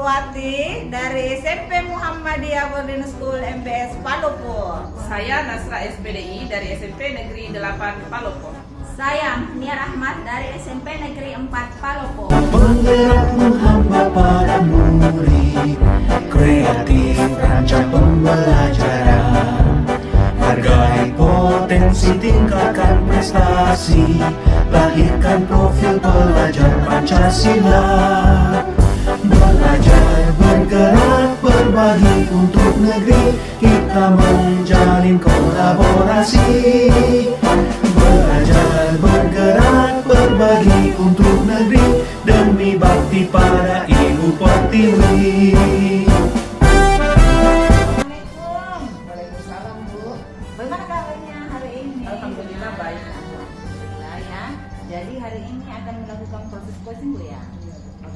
Fatmawati dari SMP Muhammadiyah Boarding School MBS Palopo. Saya Nasra SPDI dari SMP Negeri 8 Palopo. Saya Niar Ahmad dari SMP Negeri 4 Palopo. Penggerak menghamba para murid, kreatif rancang pembelajaran, hargai potensi, tingkatkan prestasi, lahirkan profil pelajar Pancasila. Belajar, bergerak, berbagi untuk negeri, kita menjalin kolaborasi. Belajar, bergerak, berbagi untuk negeri, demi bakti pada Ibu Pertiwi. Assalamualaikum. Waalaikumsalam, Bu. Bagaimana kabarnya hari ini? Alhamdulillah baik. Alhamdulillah ya. Jadi hari ini akan melakukan proses coaching Bu ya.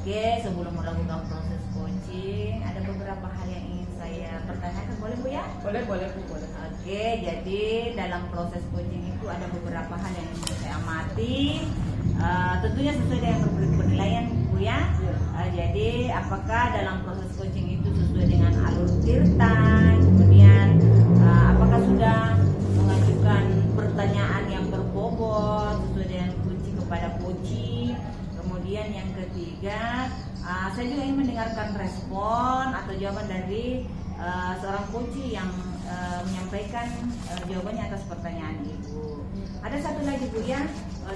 Oke, sebelum melakukan proses coaching, ada beberapa hal yang ingin saya pertanyakan, boleh Bu ya? Boleh, Bu, boleh. Oke, jadi dalam proses coaching itu ada beberapa hal yang ingin saya amati. Tentunya sesuai dengan penilaian Bu ya. Jadi apakah dalam proses coaching itu sesuai dengan alur tirta, kemudian apakah sudah mengajukan pertanyaan yang berbobot sesuai dengan kunci kepada coaching. Kemudian yang ketiga, saya juga ingin mendengarkan respon atau jawaban dari seorang coach yang menyampaikan jawabannya atas pertanyaan Ibu. Ada satu lagi Bu ya,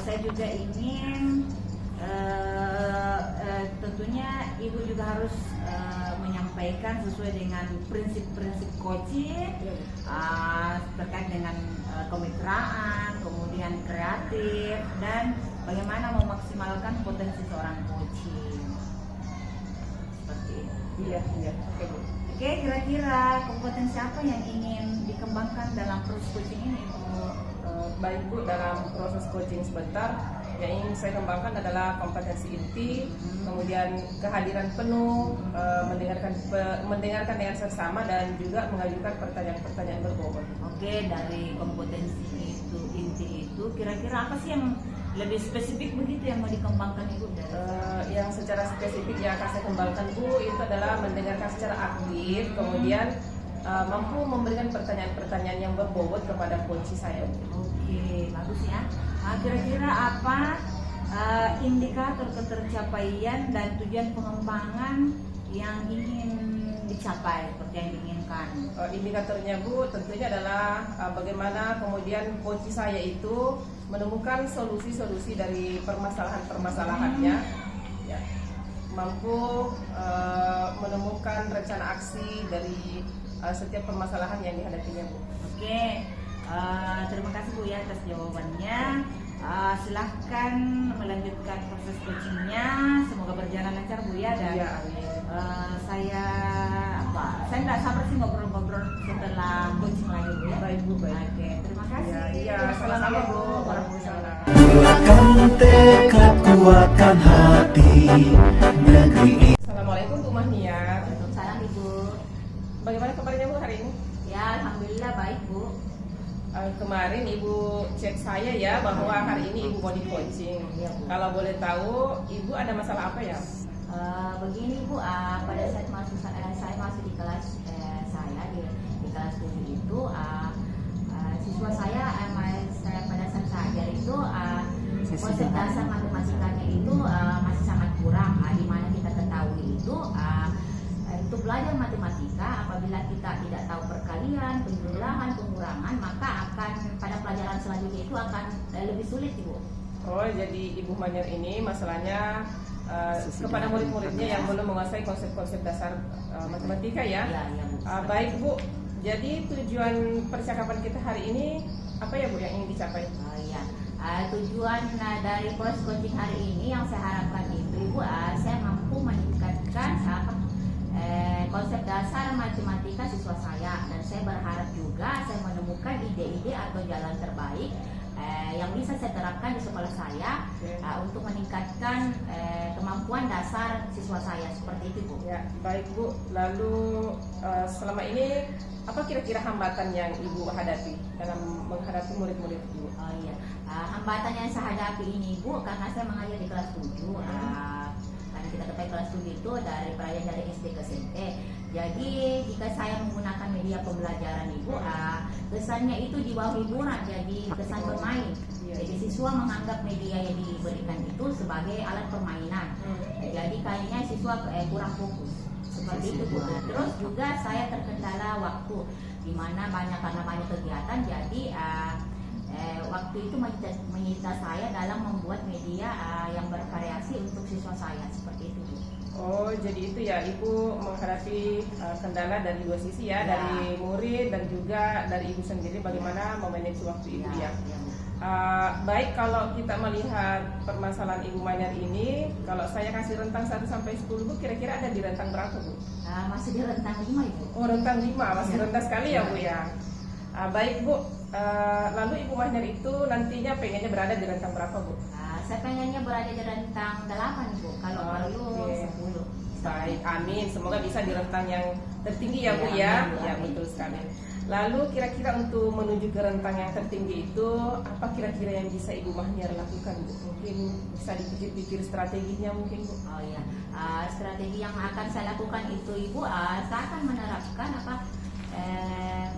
saya juga ingin tentunya Ibu juga harus menyampaikan sesuai dengan prinsip-prinsip coaching terkait dengan kemitraan, kemudian kreatif, dan bagaimana memaksimalkan potensi seorang coaching. Seperti itu. Iya. Oke, Bu. Oke, kira-kira kompetensi apa yang ingin dikembangkan dalam proses coaching ini Bu? Baik, Bu, dalam proses coaching sebentar yang ingin saya kembangkan adalah kompetensi inti, kemudian kehadiran penuh, mendengarkan dengan seksama, dan juga mengajukan pertanyaan-pertanyaan berbobot. Oke, dari kompetensi itu inti itu kira-kira apa sih yang lebih spesifik begitu yang mau dikembangkan Ibu? Yang secara spesifik yang akan saya kembangkan, Bu, itu adalah mendengarkan secara aktif, kemudian mampu memberikan pertanyaan-pertanyaan yang berbobot kepada coach saya. Oke, bagus ya. Kira-kira apa indikator ketercapaian dan tujuan pengembangan yang ingin dicapai seperti yang diinginkan? Indikatornya, Bu, tentunya adalah bagaimana kemudian coach saya itu menemukan solusi-solusi dari permasalahan-permasalahannya, ya, mampu menemukan rencana aksi dari setiap permasalahan yang dihadapinya, Bu. Oke, terima kasih Bu ya atas jawabannya. Silahkan melanjutkan proses coachingnya. Semoga berjalan lancar Bu ya. Dan Iya, amin. saya nggak sabar sih ngobrol-ngobrol setelah coaching lagi Bu ya. Baik, Bu, baik. Oke, terima kasih. Iya, sama-sama, Bu. Waalaikumsalam. Bulatkan tekad, kuatkan hati, negeri ini. Assalamualaikum, Bu Mahnia. Waalaikumsalam Ibu. Bagaimana kabarnya, Bu, hari ini? Ya, alhamdulillah baik Bu. Kemarin Ibu cek saya ya bahwa hari ini Ibu mau di coaching. Iya, Bu. Kalau boleh tahu, Ibu ada masalah apa ya? Begini Bu, pada saat saya masih di kelas saya di kelas 7 itu siswa saya pada saat saya ajar itu konsep dasar matematikanya itu masih sangat kurang. Di mana kita ketahui itu untuk belajar matematika, apabila kita tidak tahu perkalian, penjumlahan, pengurangan, maka akan pada pelajaran selanjutnya itu akan lebih sulit Ibu. Oh, jadi Ibu Maniar ini masalahnya kepada murid-muridnya yang belum menguasai konsep-konsep dasar matematika ya? Iya, Bu. Baik, Bu. Jadi tujuan percakapan kita hari ini apa ya, Bu, yang ingin dicapai? Iya. Tujuan dari proses coaching hari ini yang saya harapkan itu Ibu, saya mampu meningkatkan konsep dasar matematika siswa saya, dan saya berharap juga saya menemukan ide-ide atau jalan terbaik yang bisa saya terapkan di sekolah saya untuk meningkatkan kemampuan dasar siswa saya, seperti itu Bu. Ya, baik Bu. Lalu selama ini apa kira-kira hambatan yang Ibu hadapi dalam menghadapi murid-murid Ibu? Oh iya, hambatan yang saya hadapi ini Bu, karena saya mengajar di kelas 7. Karena kita ketahui kelas 7 itu dari pelajaran dari SD ke SMP. Jadi jika saya menggunakan media pembelajaran Ibu, kesannya itu di bawah hiburan, jadi kesan bermain. Jadi siswa menganggap media yang diberikan itu sebagai alat permainan. Jadi kayaknya siswa kurang fokus. Seperti itu Bu. Terus juga saya terkendala waktu, di mana karena banyak kegiatan, jadi waktu itu menyita saya dalam membuat media yang bervariasi untuk siswa saya, seperti itu Bu. Oh, jadi itu ya, Ibu menghadapi kendala dari dua sisi ya, dari murid dan juga dari Ibu sendiri bagaimana memanage waktu Ibu ya. Baik, kalau kita melihat permasalahan Ibu Manyar ini, kalau saya kasih rentang 1 sampai 10 Bu, kira-kira ada di rentang berapa Bu? Masih di rentang 5 Ibu. Oh, rentang 5, masih rendah sekali ya Bu ya. Baik Bu, lalu Ibu Manyar itu nantinya pengennya berada di rentang berapa Bu? Saya pengennya berada di rentang 8 Bu, kalau perlu 10. Baik, amin. Semoga bisa di rentang yang tertinggi ya Bu ya. Ya, betul sekali. Lalu kira-kira untuk menuju ke rentang yang tertinggi itu, apa kira-kira yang bisa Ibu Manyar lakukan Bu? Mungkin bisa dipikir-pikir strateginya mungkin Bu. Oh iya, strategi yang akan saya lakukan itu Ibu, saya akan menerapkan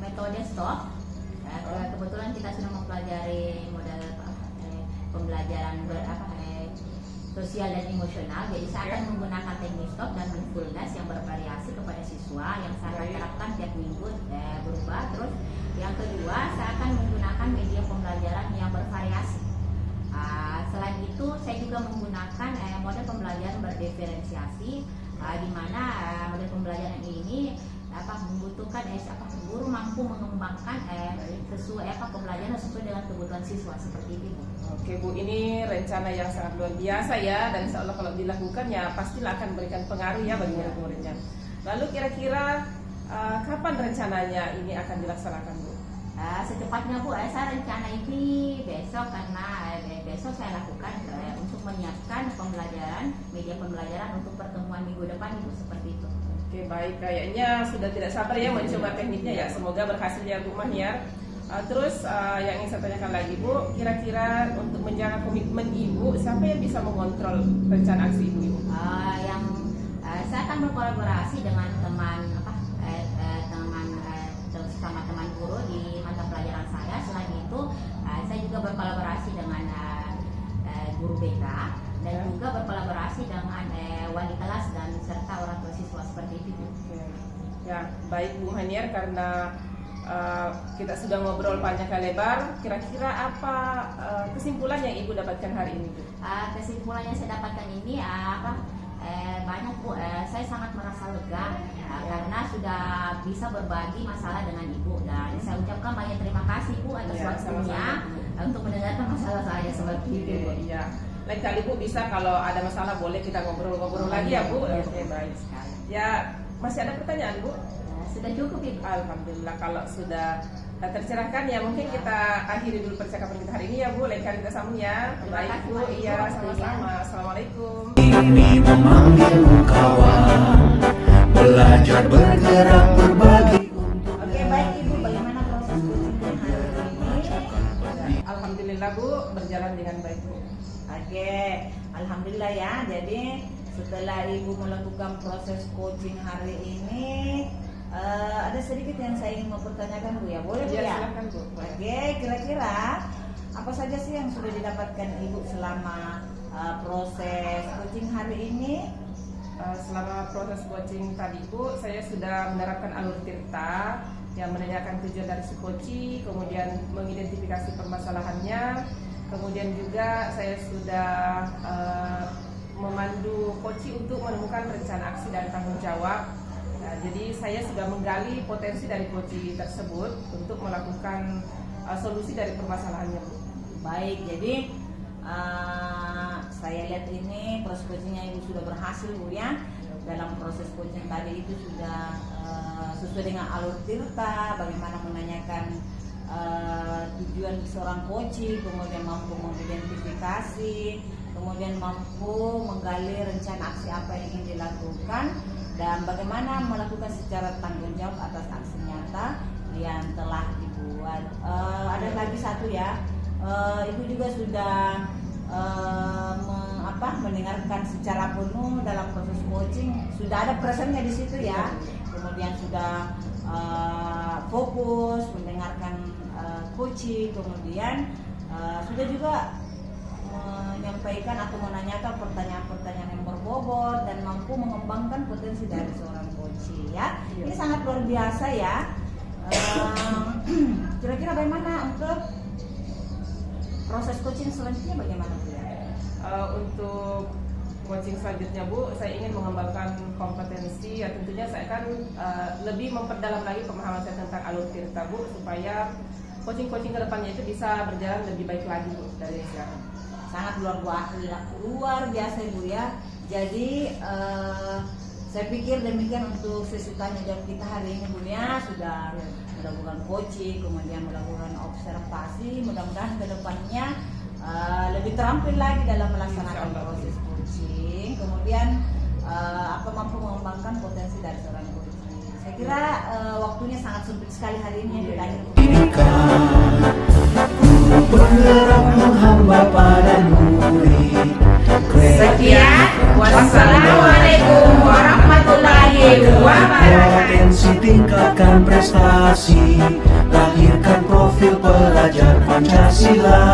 metode STOP. Kebetulan kita sudah mempelajari model pembelajaran sosial dan emosional. Jadi saya akan menggunakan teknik STOP dan mindfulness yang bervariasi kepada siswa, yang saya akan terapkan tiap minggu berubah. Terus yang kedua, saya akan menggunakan media pembelajaran yang bervariasi. Selain itu, saya juga menggunakan model pembelajaran berdiferensiasi, di mana model pembelajaran ini membutuhkan guru mampu mengembangkan sesuai pembelajaran sesuai dengan kebutuhan siswa, seperti itu Bu. Oke Bu, ini rencana yang sangat luar biasa ya, dan insya Allah kalau dilakukan ya pastilah akan memberikan pengaruh ya bagi murid-muridnya. Lalu kira-kira kapan rencananya ini akan dilaksanakan Bu? Secepatnya Bu, saya rencana ini besok, karena besok saya lakukan untuk menyiapkan pembelajaran, media pembelajaran untuk pertemuan minggu depan Ibu, seperti itu. Oke baik, kayaknya sudah tidak sabar ya mencoba tekniknya ya, semoga berhasil ya Bu Manyar. Terus yang ingin saya tanyakan lagi Bu, kira-kira untuk menjaga komitmen Ibu, siapa yang bisa mengontrol rencana aksi Ibu? Saya akan berkolaborasi dengan sama teman guru di mata pelajaran saya. Selain itu, saya juga berkolaborasi dengan guru BK dan juga berkolaborasi dengan wali kelas dan serta orang tua siswa, seperti itu. Ya, baik Bu Manyar, karena kita sudah ngobrol panjang lebar, kira-kira apa kesimpulan yang Ibu dapatkan hari ini Bu? Kesimpulan yang saya dapatkan ini banyak Bu, saya sangat merasa lega karena sudah bisa berbagi masalah dengan Ibu, dan saya ucapkan banyak terima kasih Bu atas waktunya untuk mendengarkan masalah saya, seperti itu Bu. Iya. Lain kali Bu bisa kalau ada masalah boleh kita ngobrol-ngobrol lagi ya Bu. Oke baik sekali. Ya, masih ada pertanyaan Bu? Sudah cukup Ibu. Alhamdulillah, kalau sudah tercerahkan ya mungkin kita akhiri dulu percakapan kita hari ini ya Bu. Lain kali kita sambung ya. Baik Bu, iya sama-sama. Assalamualaikum. Ini memanggilmu kawan, belajar bergerak berbagi. Oke baik Ibu, bagaimana proses coaching hari ini? Alhamdulillah Bu, berjalan dengan baik Bu. Oke, alhamdulillah ya. Jadi setelah Ibu melakukan proses coaching hari ini, ada sedikit yang saya ingin mempertanyakan Bu ya, boleh Bu ya? Silakan Bu. Oke, kira-kira apa saja sih yang sudah didapatkan Ibu selama proses coaching hari ini? Selama proses coaching tadi Bu, saya sudah menerapkan alur tirta yang menanyakan tujuan dari si coaching, kemudian mengidentifikasi permasalahannya, kemudian juga saya sudah memandu coaching untuk menemukan rencana aksi dan tanggung jawab. Jadi saya sudah menggali potensi dari coaching tersebut untuk melakukan solusi dari permasalahannya Bu. Baik, jadi saya lihat ini proses coachingnya Ibu sudah berhasil Bu ya. Dalam proses coaching tadi itu sudah sesuai dengan alur tirta, bagaimana menanyakan tujuan seorang coaching, kemudian mampu mengidentifikasi, kemudian mampu menggali rencana aksi apa yang ingin dilakukan, dan bagaimana melakukan secara tanggung jawab atas aksi nyata yang telah dibuat. Ada lagi satu ya, Ibu juga sudah mendengarkan secara penuh dalam proses coaching. Sudah ada presennya di situ ya. Kemudian sudah fokus mendengarkan coaching, kemudian sudah juga menyampaikan atau menanyakan pertanyaan-pertanyaan yang berbobot dan mampu mengembangkan potensi dari seorang coaching ya. Ini sangat luar biasa ya. Kira-kira bagaimana untuk proses coaching selanjutnya bagaimana Bu ya? Untuk coaching selanjutnya Bu, saya ingin mengembangkan kompetensi ya, tentunya saya akan lebih memperdalam lagi pemahaman saya tentang alur tirta Bu, supaya coaching-coaching kedepannya itu bisa berjalan lebih baik lagi Bu dari sekarang. Sangat luar biasa Bu ya. Jadi saya pikir demikian untuk sesi tanya jawab kita hari ini Bu ya. Sudah melakukan coaching, kemudian melakukan observasi, mudah-mudahan kedepannya lebih terampil lagi dalam melaksanakan proses coaching, kemudian mampu mengembangkan potensi dari seorang coaching. Saya kira waktunya sangat sempit sekali hari ini di akhir. Bergerak menghamba pada murid. Sekian, wassalamualaikum warahmatullahi wabarakatuh. Potensi tingkatkan prestasi, lahirkan profil pelajar Pancasila.